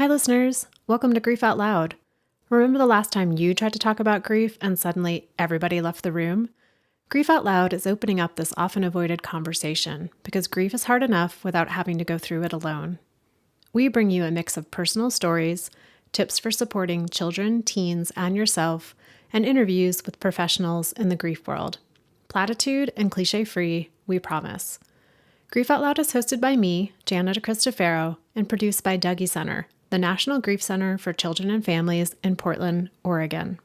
Hi, listeners. Welcome to Grief Out Loud. Remember the last time you tried to talk about grief and suddenly everybody left the room? Grief Out Loud is opening up this often avoided conversation because grief is hard enough without having to go through it alone. We bring you a mix of personal stories, tips for supporting children, teens, and yourself, and interviews with professionals in the grief world. Platitude and cliche-free, we promise. Grief Out Loud is hosted by me, Jana DeCristofaro, and produced by Dougy Center, the National Grief Center for Children and Families in Portland, Oregon.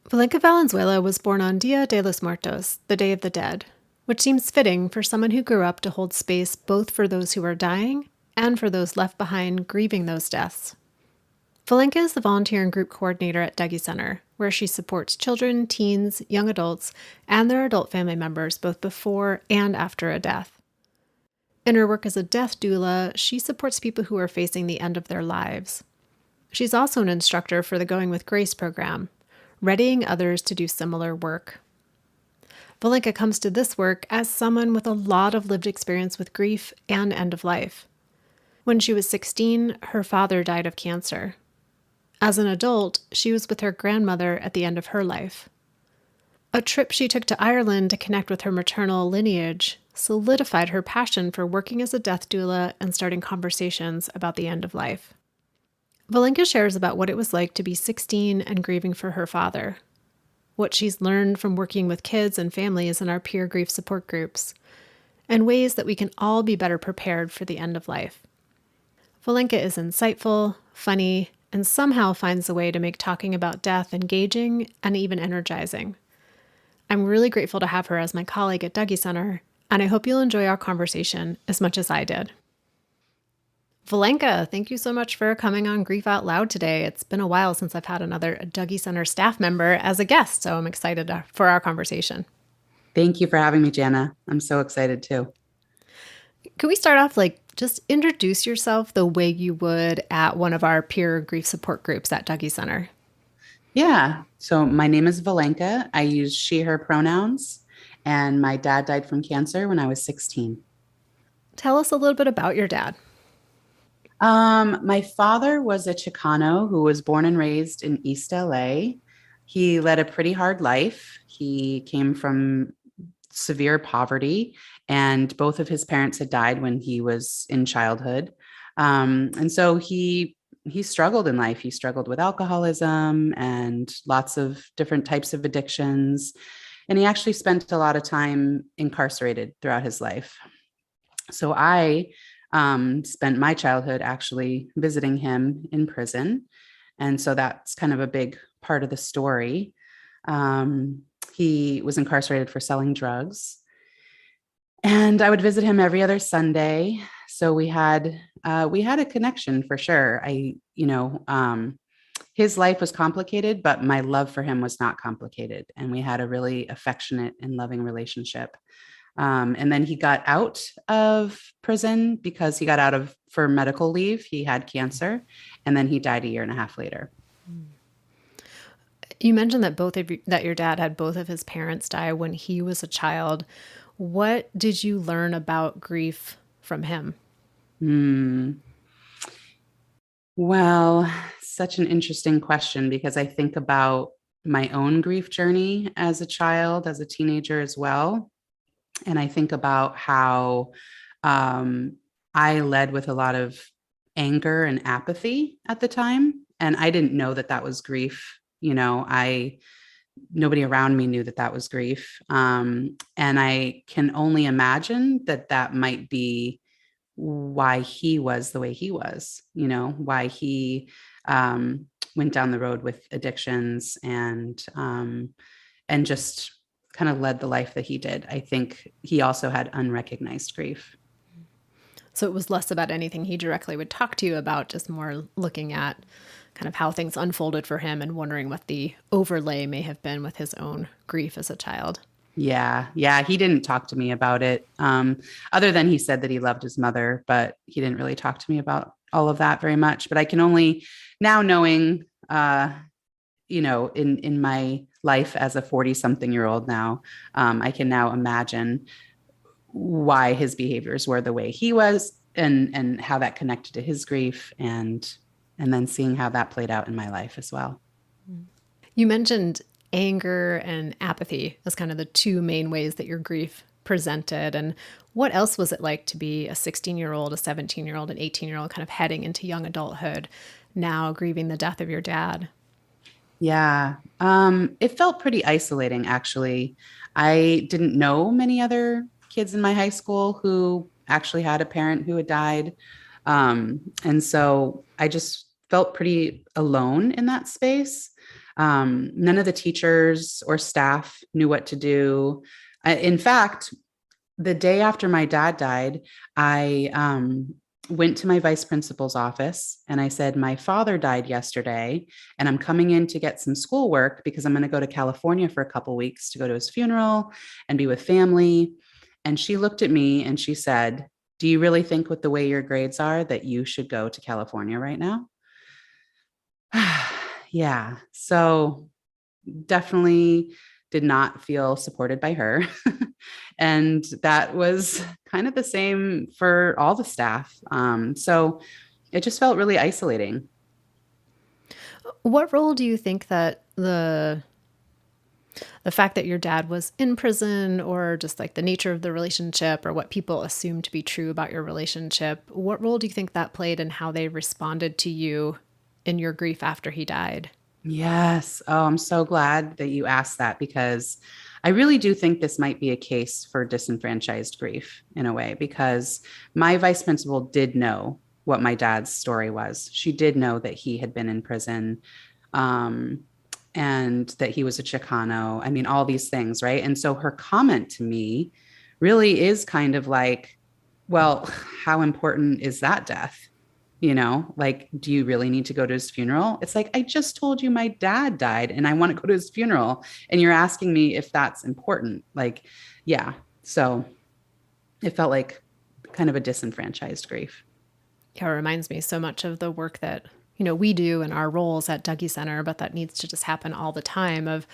Valenca Valenzuela was born on Dia de los Muertos, the Day of the Dead, which seems fitting for someone who grew up to hold space both for those who are dying and for those left behind grieving those deaths. Valenca is the volunteer and group coordinator at Dougy Center, where she supports children, teens, young adults, and their adult family members both before and after a death. In her work as a death doula, she supports people who are facing the end of their lives. She's also an instructor for the Going with Grace program, readying others to do similar work. Valenca comes to this work as someone with a lot of lived experience with grief and end of life. When she was 16, her father died of cancer. As an adult, she was with her grandmother at the end of her life. A trip she took to Ireland to connect with her maternal lineage solidified her passion for working as a death doula and starting conversations about the end of life. Valenca shares about what it was like to be 16 and grieving for her father, what she's learned from working with kids and families in our peer grief support groups, and ways that we can all be better prepared for the end of life. Valenca is insightful, funny, and somehow finds a way to make talking about death engaging and even energizing. I'm really grateful to have her as my colleague at Dougy Center, and I hope you'll enjoy our conversation as much as I did. Valenca, thank you so much for coming on Grief Out Loud today. It's been a while since I've had another Dougy Center staff member as a guest, so I'm excited for our conversation. Thank you for having me, Jana. I'm so excited too. Could we start off just introduce yourself the way you would at one of our peer grief support groups at Dougy Center? Yeah. So my name is Valenca. I use she, her pronouns, and my dad died from cancer when I was 16. Tell us a little bit about your dad. My father was a Chicano who was born and raised in East LA. He led a pretty hard life. He came from severe poverty, and both of his parents had died when he was in childhood. And so he struggled in life. He struggled with alcoholism and lots of different types of addictions. And he actually spent a lot of time incarcerated throughout his life. So I spent my childhood actually visiting him in prison. And so that's kind of a big part of the story. He was incarcerated for selling drugs. And I would visit him every other Sunday. So we had a connection for sure. His life was complicated, but my love for him was not complicated. And we had a really affectionate and loving relationship. And then he got out of prison because he got for medical leave. He had cancer, and then he died a year and a half later. You mentioned that your dad had both of his parents die when he was a child. What did you learn about grief from him? Well, such an interesting question because I think about my own grief journey as a child, as a teenager as well. And I think about how I led with a lot of anger and apathy at the time. And I didn't know that that was grief. Nobody around me knew that that was grief. And I can only imagine that that might be why he was the way he was, why he went down the road with addictions and just kind of led the life that he did. I think he also had unrecognized grief. So it was less about anything he directly would talk to you about, just more looking at kind of how things unfolded for him and wondering what the overlay may have been with his own grief as a child. Yeah. Yeah. He didn't talk to me about it. Other than he said that he loved his mother, but he didn't really talk to me about all of that very much. But I can only now knowing, in my life as a 40-something-year-old now, I can now imagine why his behaviors were the way he was, and how that connected to his grief, and then seeing how that played out in my life as well. You mentioned anger and apathy as kind of the two main ways that your grief presented. And what else was it like to be a 16-year-old, a 17-year-old, an 18-year-old, kind of heading into young adulthood, now grieving the death of your dad? Yeah. It felt pretty isolating, actually. I didn't know many other kids in my high school who actually had a parent who had died. And so I just felt pretty alone in that space. None of the teachers or staff knew what to do. In fact, the day after my dad died, I went to my vice principal's office and I said, my father died yesterday, and I'm coming in to get some schoolwork because I'm going to go to California for a couple weeks to go to his funeral and be with family. And she looked at me and she said, do you really think with the way your grades are that you should go to California right now? Yeah. So definitely did not feel supported by her. And that was kind of the same for all the staff. So it just felt really isolating. What role do you think that the fact that your dad was in prison, or just like the nature of the relationship, or what people assume to be true about your relationship, what role do you think that played in how they responded to you in your grief after he died? Yes. Oh, I'm so glad that you asked that, because I really do think this might be a case for disenfranchised grief in a way, because my vice principal did know what my dad's story was. She did know that he had been in prison, um, and that he was a Chicano. I mean, all these things, right? And so her comment to me really is kind of like, well, how important is that death? Like, do you really need to go to his funeral? It's like, I just told you my dad died and I want to go to his funeral. And you're asking me if that's important. Like, yeah. So it felt like kind of a disenfranchised grief. Yeah, it reminds me so much of the work that, we do in our roles at Dougy Center, but that needs to just happen all the time, of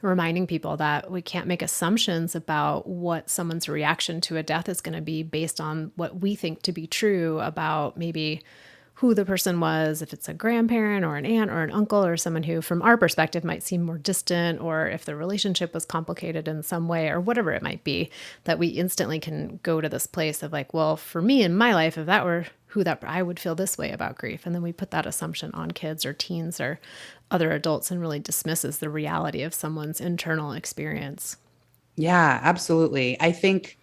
reminding people that we can't make assumptions about what someone's reaction to a death is going to be based on what we think to be true about maybe who the person was, if it's a grandparent or an aunt or an uncle or someone who, from our perspective, might seem more distant, or if the relationship was complicated in some way or whatever it might be, that we instantly can go to this place of like, well, for me in my life, if that were who that, I would feel this way about grief. And then we put that assumption on kids or teens or other adults, and really dismisses the reality of someone's internal experience. Yeah, absolutely. I think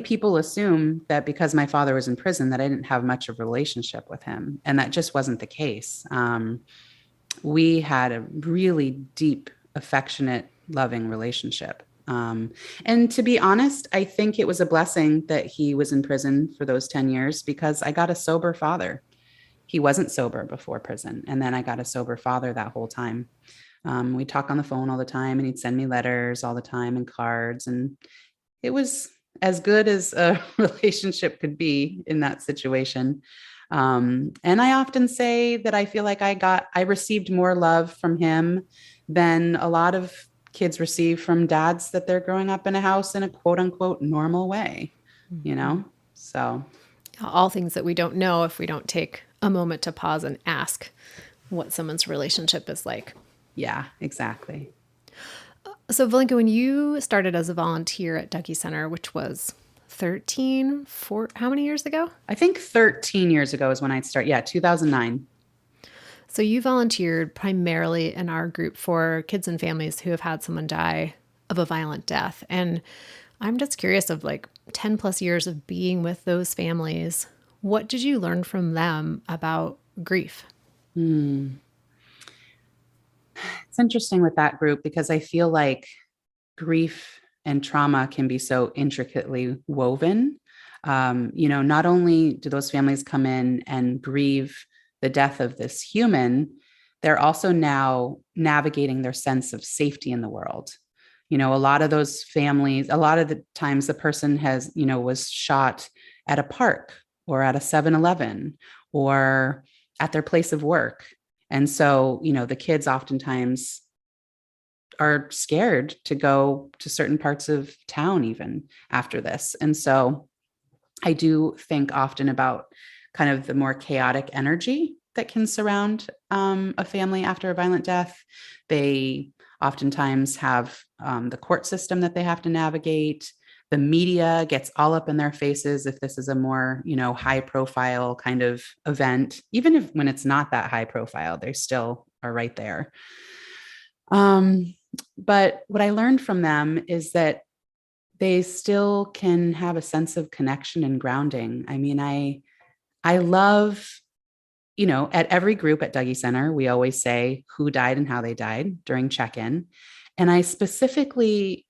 people assume that because my father was in prison that I didn't have much of a relationship with him, and that just wasn't the case. We had a really deep, affectionate, loving relationship. And to be honest, I think it was a blessing that he was in prison for those 10 years, because I got a sober father. He wasn't sober before prison. And then I got a sober father that whole time. We'd talk on the phone all the time, and he'd send me letters all the time and cards. And it was as good as a relationship could be in that situation. And I often say that I feel like I received more love from him than a lot of kids receive from dads that they're growing up in a house in a quote unquote normal way, you Mm-hmm. know? So, All things that we don't know if we don't take a moment to pause and ask what someone's relationship is like. yeah, exactly. So, Valenca, when you started as a volunteer at Dougy Center, which was 13, how many years ago? I think 13 years ago is when I'd start. Yeah, 2009. So, you volunteered primarily in our group for kids and families who have had someone die of a violent death. And I'm just curious, of like 10 plus years of being with those families, what did you learn from them about grief? Hmm. It's interesting with that group, because I feel like grief and trauma can be so intricately woven. Not only do those families come in and grieve the death of this human, they're also now navigating their sense of safety in the world. A lot of those families, a lot of the times the person was shot at a park or at a 7-Eleven or at their place of work. And so, the kids oftentimes are scared to go to certain parts of town even after this. And so I do think often about kind of the more chaotic energy that can surround a family after a violent death. They oftentimes have the court system that they have to navigate. The media gets all up in their faces if this is a more, high profile kind of event. Even if when it's not that high profile, they still are right there. But what I learned from them is that they still can have a sense of connection and grounding. I mean, I love, at every group at Dougy Center, we always say who died and how they died during check-in. And I specifically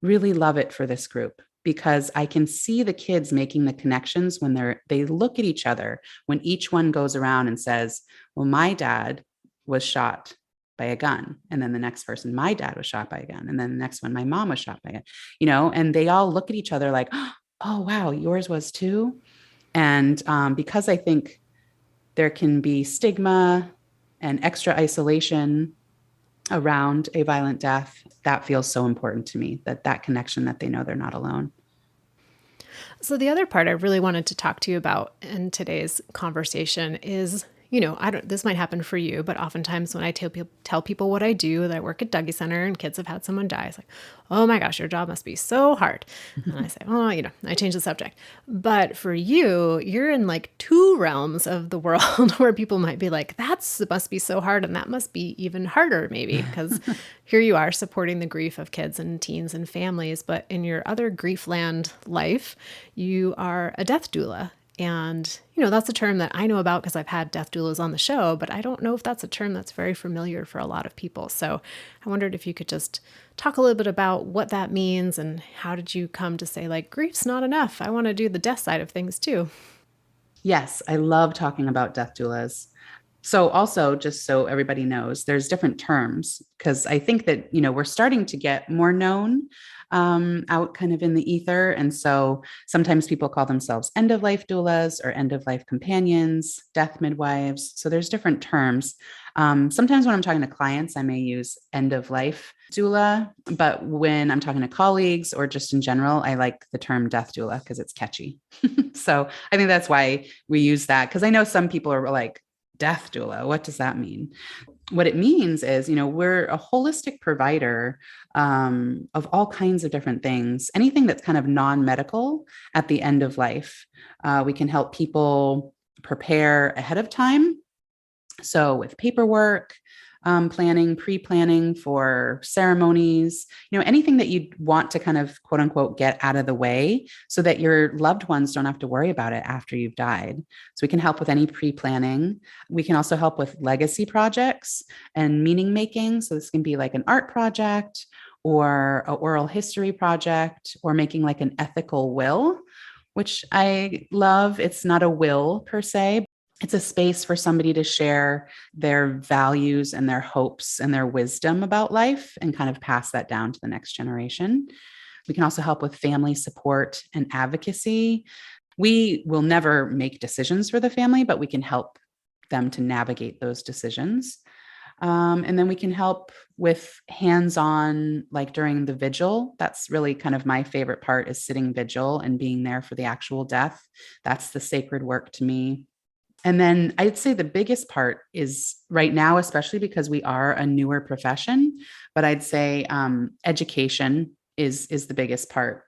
really love it for this group because I can see the kids making the connections when they look at each other, when each one goes around and says, well, my dad was shot by a gun. And then the next person, my dad was shot by a gun. And then the next one, my mom was shot by a gun, and they all look at each other like, oh, wow, yours was too. And because I think there can be stigma and extra isolation around a violent death, that feels so important to me, that connection, that they know they're not alone. So the other part I really wanted to talk to you about in today's conversation is, this might happen for you, but oftentimes when I tell people what I do, that I work at Dougy Center and kids have had someone die, it's like, oh my gosh, your job must be so hard. And I say, I change the subject. But for you, you're in like two realms of the world where people might be like, must be so hard. And that must be even harder maybe, because here you are supporting the grief of kids and teens and families. But in your other grief land life, you are a death doula. And, that's a term that I know about because I've had death doulas on the show, but I don't know if that's a term that's very familiar for a lot of people. So I wondered if you could just talk a little bit about what that means and how did you come to say, like, grief's not enough. I want to do the death side of things too. Yes, I love talking about death doulas. So also, just so everybody knows, there's different terms because I think that, we're starting to get more known out kind of in the ether. And so sometimes people call themselves end of life doulas or end of life companions, death midwives. So there's different terms. Sometimes when I'm talking to clients, I may use end of life doula, but when I'm talking to colleagues or just in general, I like the term death doula because it's catchy. So I think that's why we use that, because I know some people are like, death doula, what does that mean? What it means is, we're a holistic provider of all kinds of different things, anything that's kind of non-medical at the end of life. We can help people prepare ahead of time. So with paperwork, planning, pre-planning for ceremonies, anything that you want to kind of quote unquote get out of the way so that your loved ones don't have to worry about it after you've died. So we can help with any pre-planning. We can also help with legacy projects and meaning making. So this can be like an art project or an oral history project or making like an ethical will, which I love. It's not a will per se. It's a space for somebody to share their values and their hopes and their wisdom about life and kind of pass that down to the next generation. We can also help with family support and advocacy. We will never make decisions for the family, but we can help them to navigate those decisions. And then we can help with hands-on, like during the vigil. That's really kind of my favorite part, is sitting vigil and being there for the actual death. That's the sacred work to me. And then I'd say the biggest part is right now, especially because we are a newer profession, but I'd say education is the biggest part.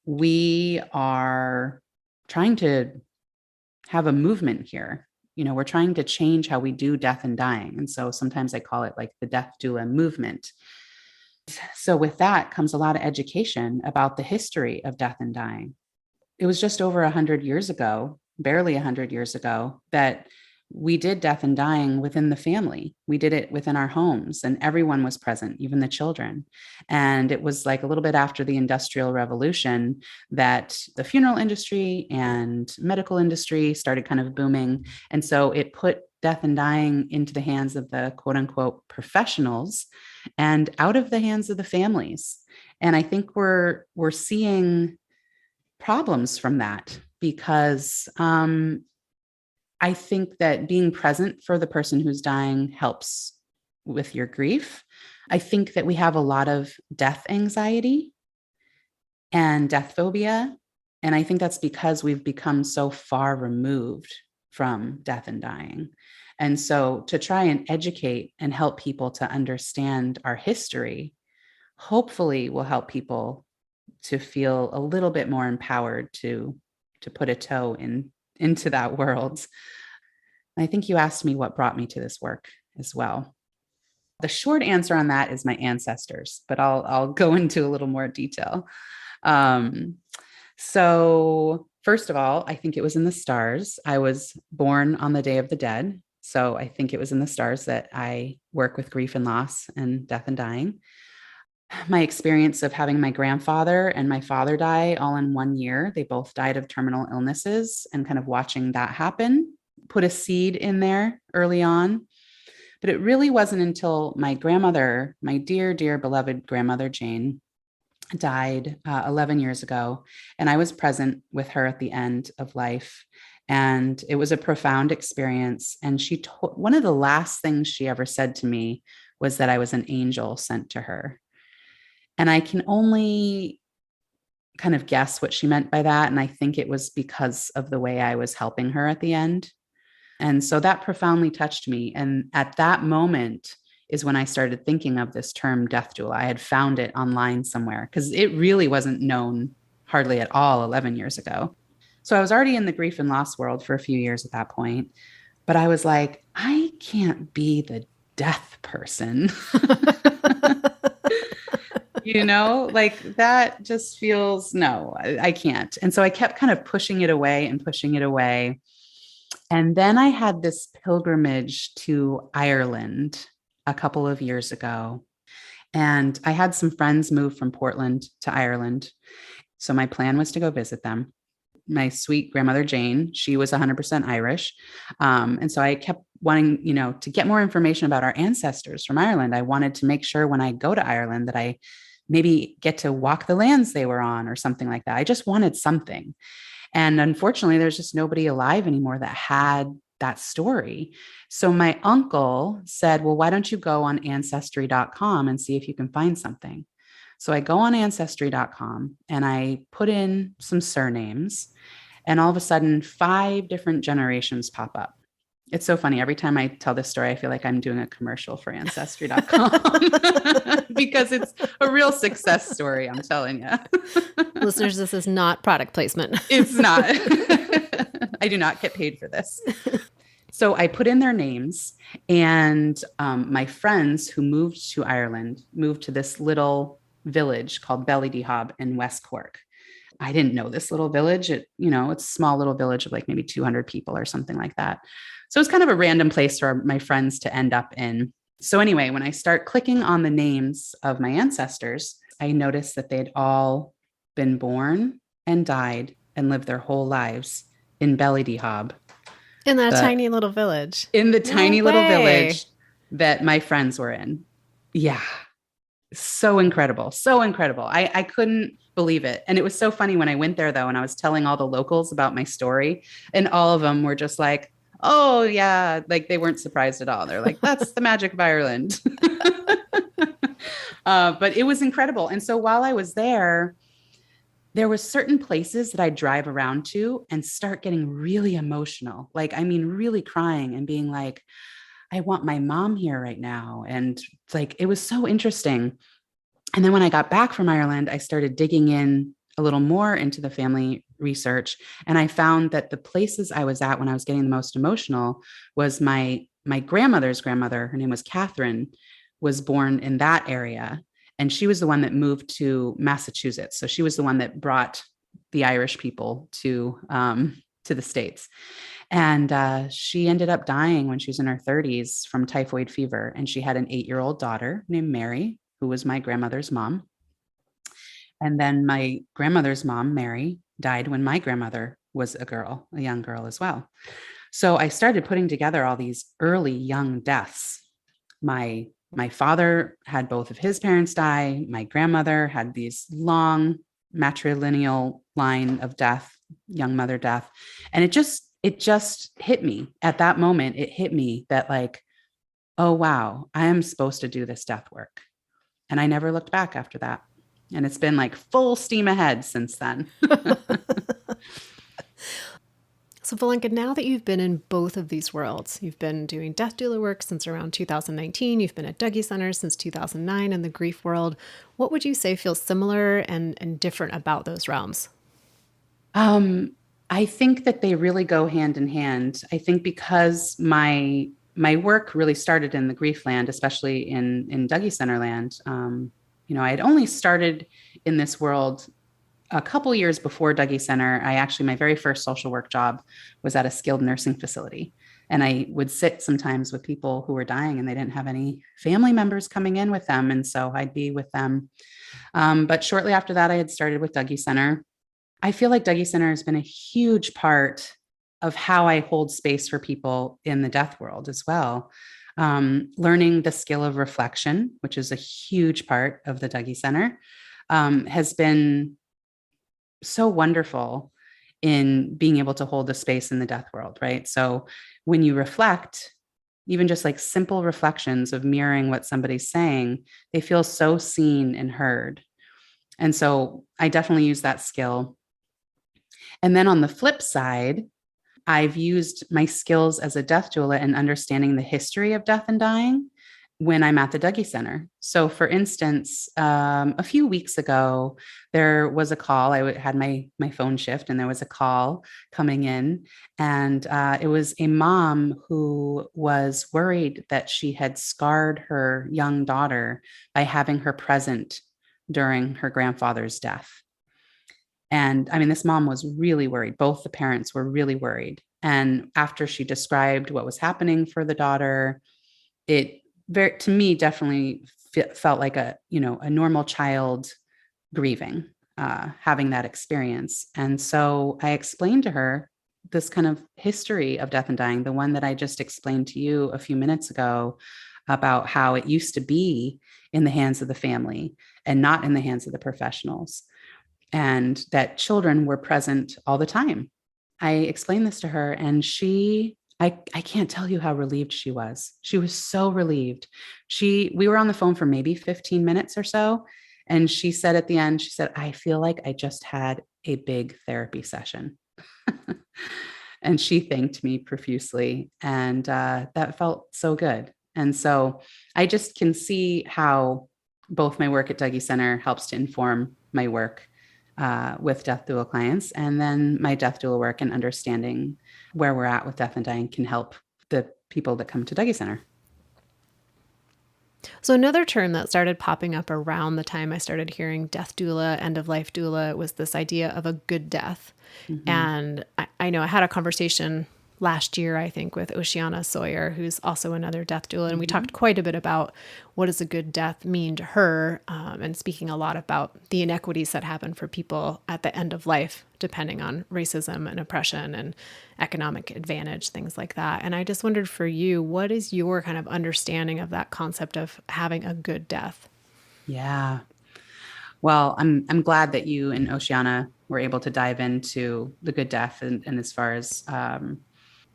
We are trying to have a movement here. We're trying to change how we do death and dying. And so sometimes I call it like the death doula movement. So with that comes a lot of education about the history of death and dying. It was just over 100 years ago, barely 100 years ago, that we did death and dying within the family. We did it within our homes and everyone was present, even the children. And it was like a little bit after the Industrial Revolution that the funeral industry and medical industry started kind of booming. And so it put death and dying into the hands of the quote unquote professionals and out of the hands of the families. And I think we're seeing problems from that because I think that being present for the person who's dying helps with your grief. I think that we have a lot of death anxiety and death phobia. And I think that's because we've become so far removed from death and dying. And so to try and educate and help people to understand our history, hopefully will help people to feel a little bit more empowered to put a toe into that world. And I think you asked me what brought me to this work as well. The short answer on that is my ancestors, but I'll go into a little more detail. So first of all, I think it was in the stars. I was born on the Day of the Dead. So I think it was in the stars that I work with grief and loss and death and dying. My experience of having my grandfather and my father die all in 1 year, they both died of terminal illnesses, and kind of watching that happen put a seed in there early on. But it really wasn't until my grandmother, my dear, dear beloved grandmother Jane, died 11 years ago. And I was present with her at the end of life. And it was a profound experience. And one of the last things she ever said to me was that I was an angel sent to her. And I can only kind of guess what she meant by that. And I think it was because of the way I was helping her at the end. And so that profoundly touched me. And at that moment is when I started thinking of this term death doula. I had found it online somewhere because it really wasn't known hardly at all 11 years ago. So I was already in the grief and loss world for a few years at that point. But I was like, I can't be the death person. Like that just feels, no, I can't. And so I kept kind of pushing it away and pushing it away. And then I had this pilgrimage to Ireland a couple of years ago. And I had some friends move from Portland to Ireland. So my plan was to go visit them. My sweet grandmother, Jane, she was 100% Irish. And so I kept wanting, to get more information about our ancestors from Ireland. I wanted to make sure when I go to Ireland that I maybe get to walk the lands they were on or something like that. I just wanted something. And unfortunately, there's just nobody alive anymore that had that story. So my uncle said, well, why don't you go on ancestry.com and see if you can find something? So I go on ancestry.com and I put in some surnames, and all of a sudden 5 different generations pop up. It's so funny. Every time I tell this story, I feel like I'm doing a commercial for ancestry.com because it's a real success story. I'm telling you. Listeners, this is not product placement. It's not. I do not get paid for this. So I put in their names, and my friends who moved to Ireland moved to this little village called Ballydehob in West Cork. I didn't know this little village. It's a small little village of like maybe 200 people or something like that. So it's kind of a random place for my friends to end up in. So anyway, when I start clicking on the names of my ancestors, I noticed that they'd all been born and died and lived their whole lives in Ballydehob. In that tiny little village. In the tiny little village that my friends were in. Yeah. So incredible. So incredible. I couldn't believe it. And it was so funny when I went there, though, and I was telling all the locals about my story, and all of them were just like, oh, yeah. Like they weren't surprised at all. They're like, that's the magic of Ireland. But it was incredible. And so while I was there were certain places that I drive around to and start getting really emotional. Like, I mean, really crying and being like, I want my mom here right now. And it's like, it was so interesting. And then when I got back from Ireland, I started digging in a little more into the family research. And I found that the places I was at when I was getting the most emotional was my grandmother's grandmother. Her name was Catherine, was born in that area. And she was the one that moved to Massachusetts. So she was the one that brought the Irish people to the States. And she ended up dying when she was in her 30s from typhoid fever. And she had an 8-year-old daughter named Mary, who was my grandmother's mom. And then my grandmother's mom, Mary, died when my grandmother was a young girl as well. So I started putting together all these early young deaths. My father had both of his parents die. My grandmother had these long matrilineal line of death, young mother death. And it just hit me at that moment. It hit me that like, oh, wow, I am supposed to do this death work. And I never looked back after that. And it's been like full steam ahead since then. So, Valenka, now that you've been in both of these worlds, you've been doing death doula work since around 2019, you've been at Dougy Center since 2009 in the grief world. What would you say feels similar and different about those realms? Um, I think that they really go hand in hand. I think because my work really started in the grief land, especially in Dougy Center land. I had only started in this world a couple years before Dougy Center. My very first social work job was at a skilled nursing facility. And I would sit sometimes with people who were dying and they didn't have any family members coming in with them. And so I'd be with them. But shortly after that, I had started with Dougy Center. I feel like Dougy Center has been a huge part of how I hold space for people in the death world as well. Learning the skill of reflection, which is a huge part of the Dougy Center, has been so wonderful in being able to hold the space in the death world, right? So when you reflect, even just like simple reflections of mirroring what somebody's saying, they feel so seen and heard. And so I definitely use that skill. And then on the flip side, I've used my skills as a death doula and understanding the history of death and dying when I'm at the Dougy Center. So, for instance, a few weeks ago, there was a call. Had my phone shift, and there was a call coming in, and it was a mom who was worried that she had scarred her young daughter by having her present during her grandfather's death. And I mean, this mom was really worried. Both the parents were really worried. And after she described what was happening for the daughter, it to me definitely felt like a normal child grieving, having that experience. And so I explained to her this kind of history of death and dying, the one that I just explained to you a few minutes ago about how it used to be in the hands of the family and not in the hands of the professionals, and that children were present all the time. I explained this to her, and I can't tell you how relieved she was. She was so relieved. We were on the phone for maybe 15 minutes or so. And she said at the end, she said, I feel like I just had a big therapy session. And she thanked me profusely. And that felt so good. And so I just can see how both my work at Dougy Center helps to inform my work with death doula clients, and then my death doula work and understanding where we're at with death and dying can help the people that come to Dougy Center. So another term that started popping up around the time I started hearing death doula, end of life doula, was this idea of a good death. Mm-hmm. And I know I had a conversation last year, I think, with Oceana Sawyer, who's also another death doula. And we talked quite a bit about what does a good death mean to her, and speaking a lot about the inequities that happen for people at the end of life, depending on racism and oppression and economic advantage, things like that. And I just wondered for you, what is your kind of understanding of that concept of having a good death? Yeah. Well, I'm glad that you and Oceana were able to dive into the good death and as far as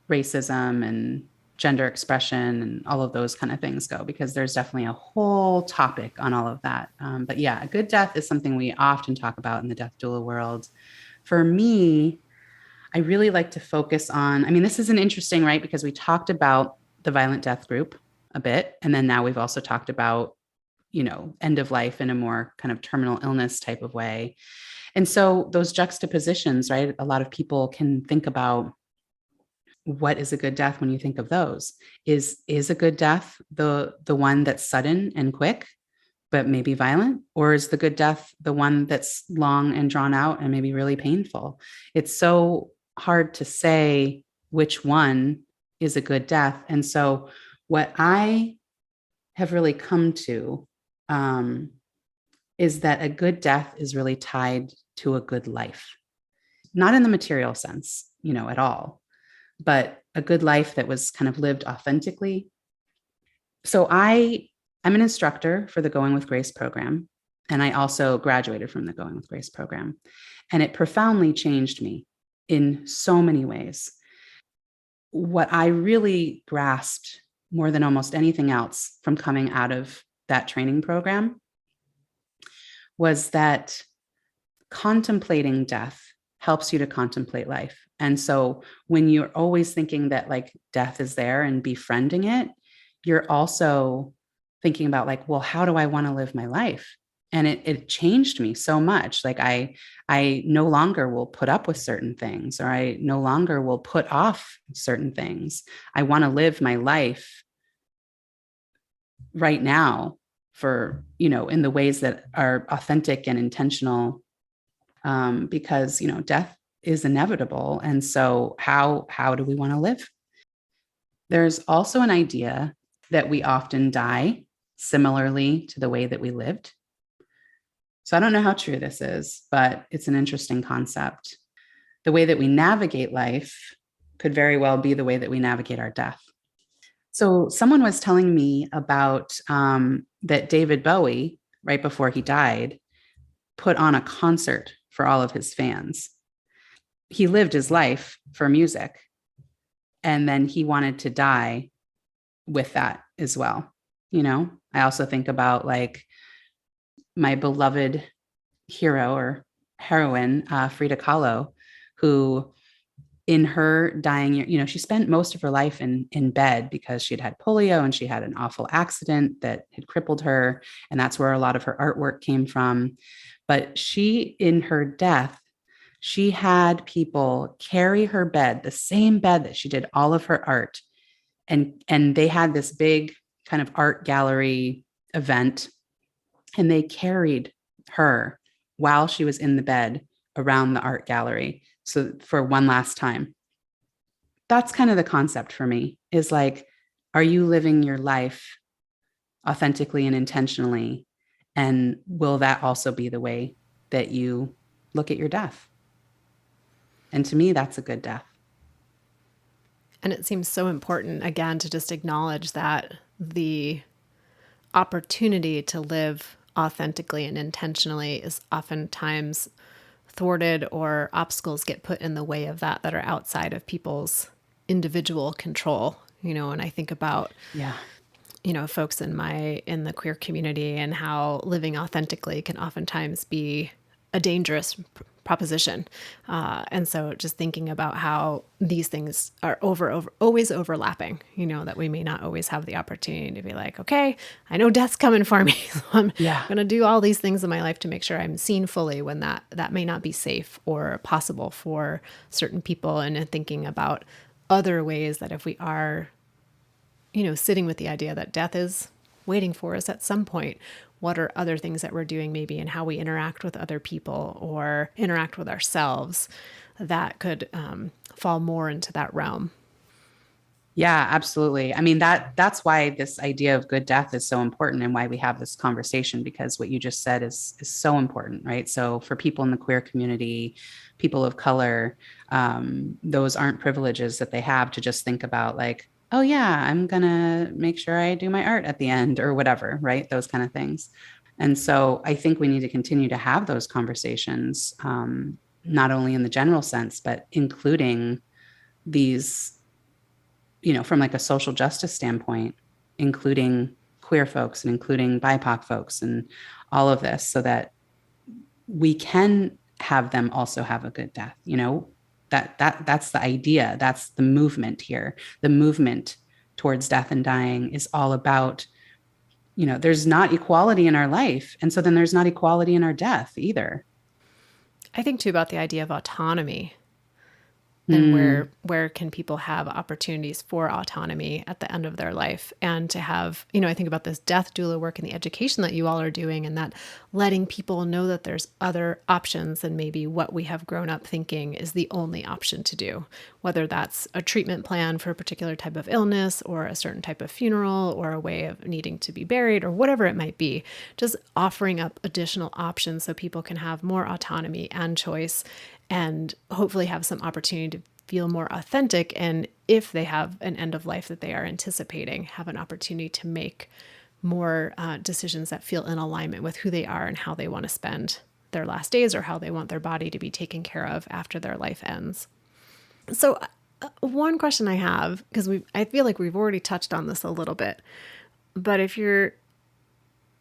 racism and gender expression and all of those kind of things go, because there's definitely a whole topic on all of that. But yeah, a good death is something we often talk about in the death doula world. For me, I really like to focus on, I mean, this is an interesting, right? Because we talked about the violent death group a bit. And then now we've also talked about, end of life in a more kind of terminal illness type of way. And so those juxtapositions, right? A lot of people can think about what is a good death when you think of those. Is a good death the one that's sudden and quick, but maybe violent? Or is the good death the one that's long and drawn out and maybe really painful? It's so hard to say which one is a good death. And so what I have really come to is that a good death is really tied to a good life, not in the material sense, at all, but a good life that was kind of lived authentically. So I'm an instructor for the Going with Grace program, and I also graduated from the Going with Grace program. And it profoundly changed me in so many ways. What I really grasped more than almost anything else from coming out of that training program was that contemplating death helps you to contemplate life. And so when you're always thinking that like death is there and befriending it, you're also thinking about like, well, how do I want to live my life? And it changed me so much. Like I no longer will put up with certain things, or I no longer will put off certain things. I want to live my life right now for, in the ways that are authentic and intentional, because, death is inevitable. And so how do we want to live? There's also an idea that we often die similarly to the way that we lived. So I don't know how true this is, but it's an interesting concept. The way that we navigate life could very well be the way that we navigate our death. So someone was telling me about that David Bowie, right before he died, put on a concert for all of his fans. He lived his life for music, and then he wanted to die with that as well. I also think about like my beloved hero or heroine, Frida Kahlo, who in her dying year, she spent most of her life in bed because she'd had polio and she had an awful accident that had crippled her. And that's where a lot of her artwork came from. But she, in her death, she had people carry her bed, the same bed that she did all of her art. And they had this big kind of art gallery event, and they carried her while she was in the bed around the art gallery. So for one last time. That's kind of the concept for me, is like, are you living your life authentically and intentionally? And will that also be the way that you look at your death? And to me, that's a good death. And it seems so important, again, to just acknowledge that the opportunity to live authentically and intentionally is oftentimes thwarted, or obstacles get put in the way of that are outside of people's individual control. And I think about, folks in the queer community, and how living authentically can oftentimes be a dangerous proposition. And so just thinking about how these things are always overlapping, that we may not always have the opportunity to be like, okay, I know death's coming for me. So I'm going to do all these things in my life to make sure I'm seen fully, when that may not be safe or possible for certain people. And thinking about other ways that if we are, sitting with the idea that death is waiting for us at some point, what are other things that we're doing maybe in how we interact with other people or interact with ourselves that could fall more into that realm. Yeah, absolutely. I mean, that's why this idea of good death is so important, and why we have this conversation, because what you just said is so important, right? So for people in the queer community, people of color, those aren't privileges that they have to just think about like, oh yeah, I'm gonna make sure I do my art at the end or whatever, right? Those kind of things. And so I think we need to continue to have those conversations, not only in the general sense, but including these, from like a social justice standpoint, including queer folks and including BIPOC folks and all of this, so that we can have them also have a good death. That's the idea. That's the movement here. The movement towards death and dying is all about, there's not equality in our life. And so then there's not equality in our death either. I think too about the idea of autonomy. And where can people have opportunities for autonomy at the end of their life, and to have, I think about this death doula work and the education that you all are doing, and that letting people know that there's other options than maybe what we have grown up thinking is the only option to do, whether that's a treatment plan for a particular type of illness, or a certain type of funeral, or a way of needing to be buried, or whatever it might be. Just offering up additional options so people can have more autonomy and choice, and hopefully have some opportunity to feel more authentic. And if they have an end of life that they are anticipating, have an opportunity to make more decisions that feel in alignment with who they are and how they want to spend their last days, or how they want their body to be taken care of after their life ends. So One question I have, because I feel like we've already touched on this a little bit, but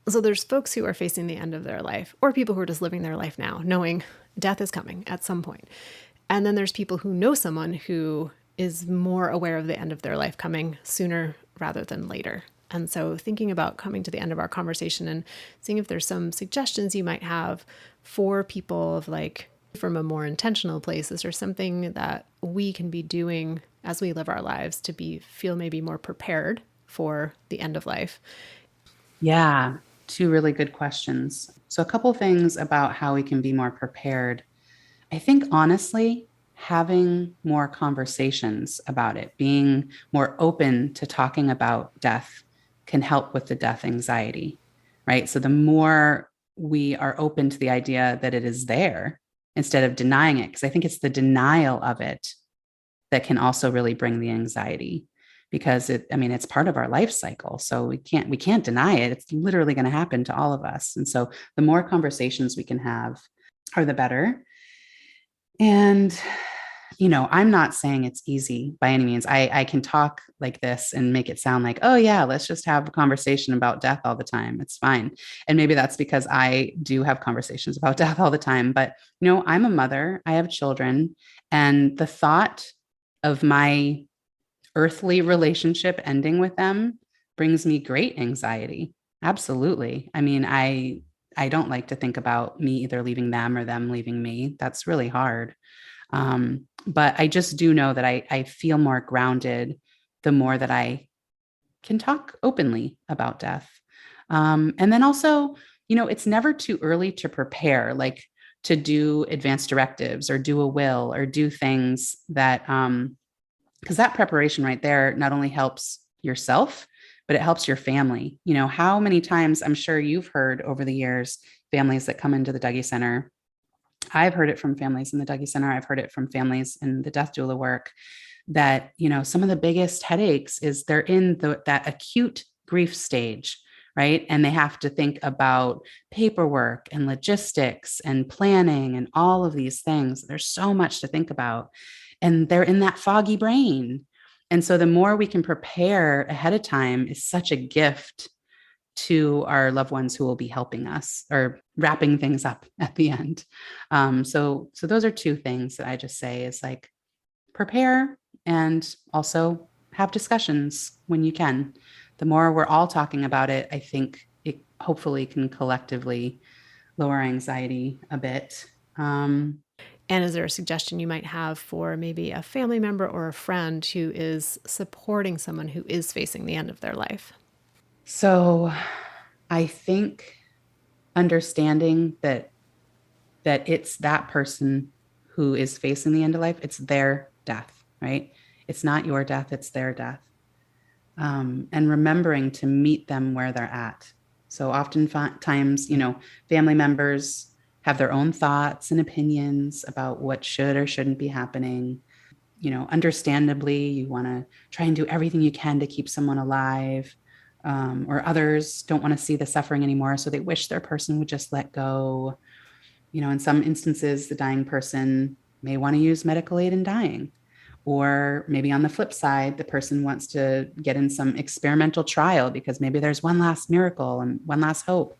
so there's folks who are facing the end of their life, or people who are just living their life now, knowing death is coming at some point. And then there's people who know someone who is more aware of the end of their life coming sooner rather than later. And so thinking about coming to the end of our conversation and seeing if there's some suggestions you might have for people of like from a more intentional place, is there something that we can be doing as we live our lives to feel maybe more prepared for the end of life? Yeah, two really good questions. So, a couple things about how we can be more prepared. I think honestly, having more conversations about it, being more open to talking about death can help with the death anxiety, right? So, the more we are open to the idea that it is there instead of denying it, because I think it's the denial of it that can also really bring the anxiety because it's part of our life cycle. So we can't deny it. It's literally going to happen to all of us. And so the more conversations we can have are the better. And I'm not saying it's easy by any means. I can talk like this and make it sound like, oh yeah, let's just have a conversation about death all the time. It's fine. And maybe that's because I do have conversations about death all the time. But I'm a mother, I have children, and the thought of my earthly relationship ending with them brings me great anxiety. Absolutely. I don't like to think about me either leaving them or them leaving me. That's really hard. But I just do know that I feel more grounded the more that I can talk openly about death. And then also, it's never too early to prepare, like to do advanced directives or do a will or do things that, because that preparation right there not only helps yourself, but it helps your family. How many times I'm sure you've heard over the years, families that come into the Dougy Center. I've heard it from families in the Dougy Center. I've heard it from families in the death doula work that, some of the biggest headaches is they're in that acute grief stage, right? And they have to think about paperwork and logistics and planning and all of these things. There's so much to think about. And they're in that foggy brain. And so the more we can prepare ahead of time is such a gift to our loved ones who will be helping us or wrapping things up at the end. So those are two things that I just say is like prepare and also have discussions when you can. The more we're all talking about it, I think it hopefully can collectively lower anxiety a bit. And is there a suggestion you might have for maybe a family member or a friend who is supporting someone who is facing the end of their life? So I think understanding that it's that person who is facing the end of life, it's their death, right? It's not your death, it's their death. And remembering to meet them where they're at. So oftentimes, family members have their own thoughts and opinions about what should or shouldn't be happening. Understandably, you want to try and do everything you can to keep someone alive. Or others don't want to see the suffering anymore. So they wish their person would just let go. In some instances, the dying person may want to use medical aid in dying. Or maybe on the flip side, the person wants to get in some experimental trial because maybe there's one last miracle and one last hope.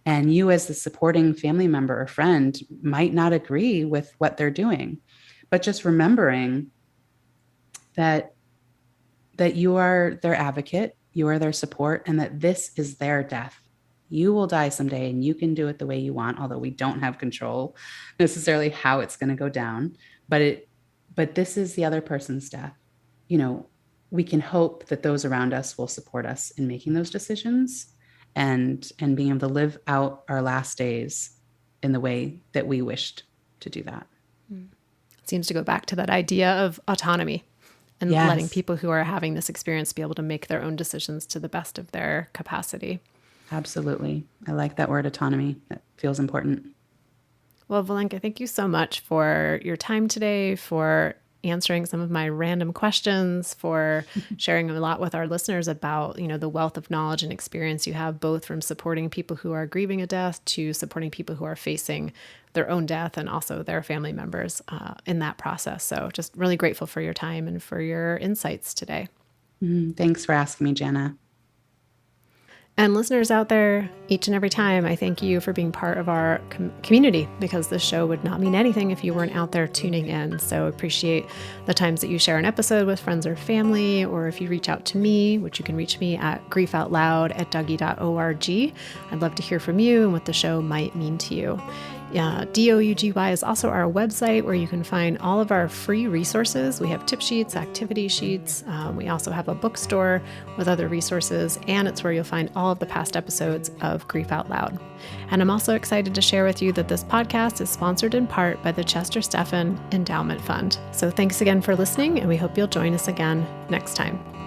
And you, as the supporting family member or friend, might not agree with what they're doing. But just remembering that you are their advocate, you are their support, and that this is their death. You will die someday and you can do it the way you want, although we don't have control necessarily how it's going to go down. But this is the other person's death. We can hope that those around us will support us in making those decisions and being able to live out our last days in the way that we wished to do that. It seems to go back to that idea of autonomy and letting people who are having this experience be able to make their own decisions to the best of their capacity. Absolutely. I like that word autonomy. That feels important. Well, Valenca, thank you so much for your time today, for answering some of my random questions, for sharing a lot with our listeners about, the wealth of knowledge and experience you have, both from supporting people who are grieving a death to supporting people who are facing their own death and also their family members in that process. So just really grateful for your time and for your insights today. Thanks for asking me, Jana. And listeners out there, each and every time, I thank you for being part of our community, because this show would not mean anything if you weren't out there tuning in. So appreciate the times that you share an episode with friends or family, or if you reach out to me, which you can reach me at griefoutloud@dougy.org. I'd love to hear from you and what the show might mean to you. Dougy is also our website where you can find all of our free resources. We have tip sheets, activity sheets. We also have a bookstore with other resources, and it's where you'll find all of the past episodes of Grief Out Loud. And I'm also excited to share with you that this podcast is sponsored in part by the Chester Stephan Endowment Fund. So thanks again for listening, and we hope you'll join us again next time.